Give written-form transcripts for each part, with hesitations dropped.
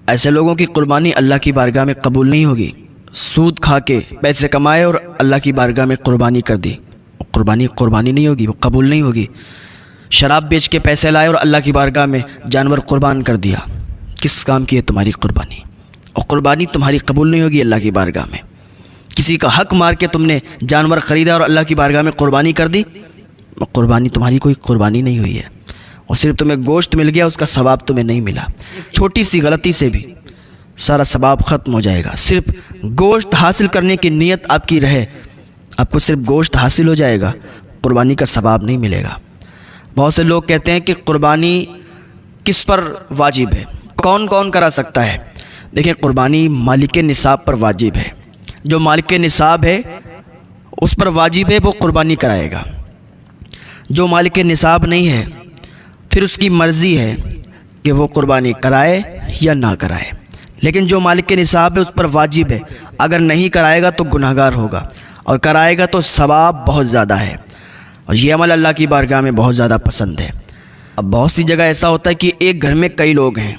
ایسے لوگوں کی قربانی اللہ کی بارگاہ میں قبول نہیں ہوگی۔ سود کھا کے پیسے کمائے اور اللہ کی بارگاہ میں قربانی کر دی، قربانی نہیں ہوگی، وہ قبول نہیں ہوگی۔ شراب بیچ کے پیسے لائے اور اللہ کی بارگاہ میں جانور قربان کر دیا، کس کام کی ہے تمہاری قربانی؟ اور قربانی تمہاری قبول نہیں ہوگی اللہ کی بارگاہ میں۔ کسی کا حق مار کے تم نے جانور خریدا اور اللہ کی بارگاہ میں قربانی کر دی، قربانی تمہاری کوئی قربانی نہیں ہوئی ہے، اور صرف تمہیں گوشت مل گیا، اس کا ثواب تمہیں نہیں ملا۔ چھوٹی سی غلطی سے بھی سارا ثواب ختم ہو جائے گا۔ صرف گوشت حاصل کرنے کی نیت آپ کی رہے، آپ کو صرف گوشت حاصل ہو جائے گا، قربانی کا ثواب نہیں ملے گا۔ بہت سے لوگ کہتے ہیں کہ قربانی کس پر واجب ہے، کون کون کرا سکتا ہے؟ دیکھیں، قربانی مالک نصاب پر واجب ہے۔ جو مالک نصاب ہے اس پر واجب ہے، وہ قربانی کرائے گا۔ جو مالک نصاب نہیں ہے پھر اس کی مرضی ہے کہ وہ قربانی کرائے یا نہ کرائے، لیکن جو مالک نصاب ہے اس پر واجب ہے۔ اگر نہیں کرائے گا تو گناہگار ہوگا، اور کرائے گا تو ثواب بہت زیادہ ہے، اور یہ عمل اللہ کی بارگاہ میں بہت زیادہ پسند ہے۔ اب بہت سی جگہ ایسا ہوتا ہے کہ ایک گھر میں کئی لوگ ہیں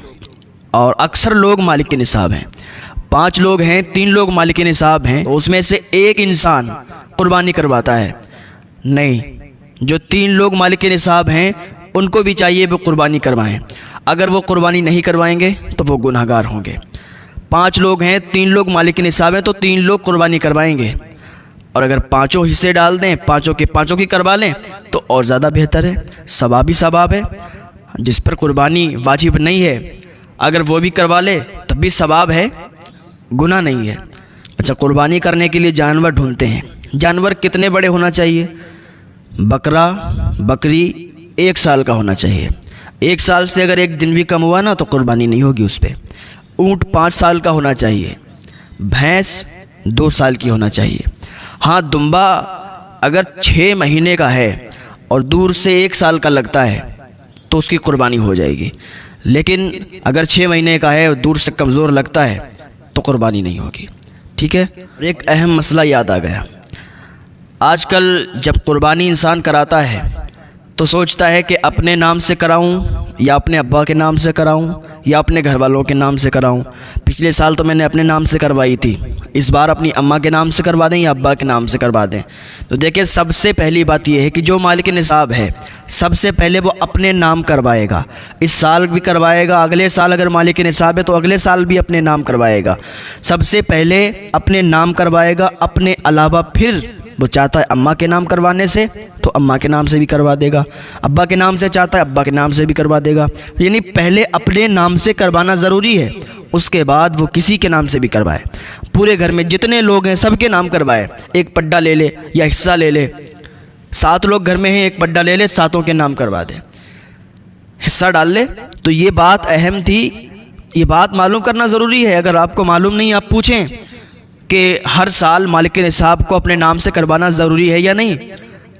اور اکثر لوگ مالک نصاب ہیں، 5 لوگ ہیں، 3 لوگ مالک نصاب ہیں، تو اس میں سے ایک انسان قربانی کرواتا ہے۔ نہیں، جو 3 لوگ مالک نصاب ہیں ان کو بھی چاہیے وہ قربانی کروائیں۔ اگر وہ قربانی نہیں کروائیں گے تو وہ گناہگار ہوں گے۔ 5 لوگ ہیں، 3 لوگ مالک نصاب ہیں، تو 3 لوگ قربانی کروائیں گے، اور اگر 5 حصے ڈال دیں، 5 کی کروا لیں تو اور زیادہ بہتر ہے، ثواب ہی ثواب ہے۔ جس پر قربانی واجب نہیں ہے اگر وہ بھی کروا لے تب بھی ثواب ہے، گناہ نہیں ہے۔ اچھا، قربانی کرنے کے لیے جانور ڈھونڈتے ہیں، جانور کتنے بڑے ہونا چاہیے؟ بکری 1 سال کا ہونا چاہیے۔ 1 سال سے اگر 1 دن بھی کم ہوا نا تو قربانی نہیں ہوگی اس پہ۔ اونٹ 5 سال کا ہونا چاہیے، بھینس 2 سال کی ہونا چاہیے۔ ہاں، دمبا اگر 6 مہینے کا ہے اور دور سے 1 سال کا لگتا ہے تو اس کی قربانی ہو جائے گی، لیکن اگر 6 مہینے کا ہے اور دور سے کمزور لگتا ہے تو قربانی نہیں ہوگی۔ ٹھیک ہے، ایک اہم مسئلہ یاد آ گیا۔ آج کل جب قربانی انسان کراتا ہے تو سوچتا ہے کہ اپنے نام سے کراؤں یا اپنے ابا کے نام سے کراؤں یا اپنے گھر والوں کے نام سے کراؤں۔ پچھلے سال تو میں نے اپنے نام سے کروائی تھی، اس بار اپنی اماں کے نام سے کروا دیں یا ابا کے نام سے کروا دیں۔ تو دیکھیں، سب سے پہلی بات یہ ہے کہ جو مالک نصاب ہے سب سے پہلے وہ اپنے نام کروائے گا۔ اس سال بھی کروائے گا، اگلے سال اگر مالک نصاب ہے تو اگلے سال بھی اپنے نام کروائے گا۔ سب سے پہلے اپنے نام کروائے گا، اپنے علاوہ پھر وہ چاہتا ہے اماں کے نام کروانے سے تو اماں کے نام سے بھی کروا دے گا، ابا کے نام سے چاہتا ہے ابا کے نام سے بھی کروا دے گا۔ یعنی پہلے اپنے نام سے کروانا ضروری ہے، اس کے بعد وہ کسی کے نام سے بھی کروائے۔ پورے گھر میں جتنے لوگ ہیں سب کے نام کروائے، ایک پڈا لے لے یا حصہ لے لے۔ 7 لوگ گھر میں ہیں، ایک پڈا لے لے، 7 کے نام کروا دے، حصہ ڈال لے۔ تو یہ بات اہم تھی، یہ بات معلوم کرنا ضروری ہے۔ اگر آپ کو معلوم نہیں، آپ پوچھیں کہ ہر سال مالک نصاب کو اپنے نام سے کروانا ضروری ہے یا نہیں۔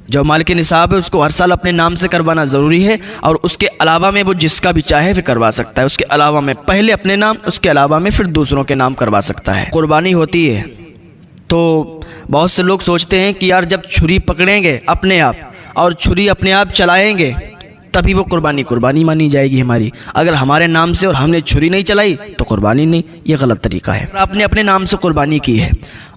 جو مالک نصاب ہے اس کو ہر سال اپنے نام سے کروانا ضروری ہے، اور اس کے علاوہ میں وہ جس کا بھی چاہے پھر کروا سکتا ہے۔ اس کے علاوہ میں پہلے اپنے نام، اس کے علاوہ میں پھر دوسروں کے نام کروا سکتا ہے۔ قربانی ہوتی ہے تو بہت سے لوگ سوچتے ہیں کہ یار جب چھری پکڑیں گے اپنے آپ اور چھری اپنے آپ چلائیں گے تبھی وہ قربانی مانی جائے گی ہماری۔ اگر ہمارے نام سے اور ہم نے چھری نہیں چلائی تو قربانی نہیں، یہ غلط طریقہ ہے۔ آپ نے اپنے نام سے قربانی کی ہے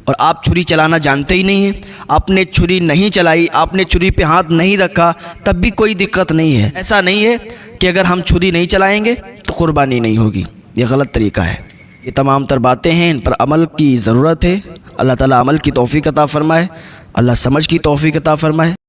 اور آپ چھری چلانا جانتے ہی نہیں ہیں، آپ نے چھری نہیں چلائی، آپ نے چھری پہ ہاتھ نہیں رکھا، تب بھی کوئی دقت نہیں ہے۔ ایسا نہیں ہے کہ اگر ہم چھری نہیں چلائیں گے تو قربانی نہیں ہوگی، یہ غلط طریقہ ہے۔ یہ تمام تر باتیں ہیں، ان پر عمل کی ضرورت ہے۔ اللہ تعالیٰ عمل کی توفیق عطا فرمائے، اللہ سمجھ کی توفیق عطا فرمائے۔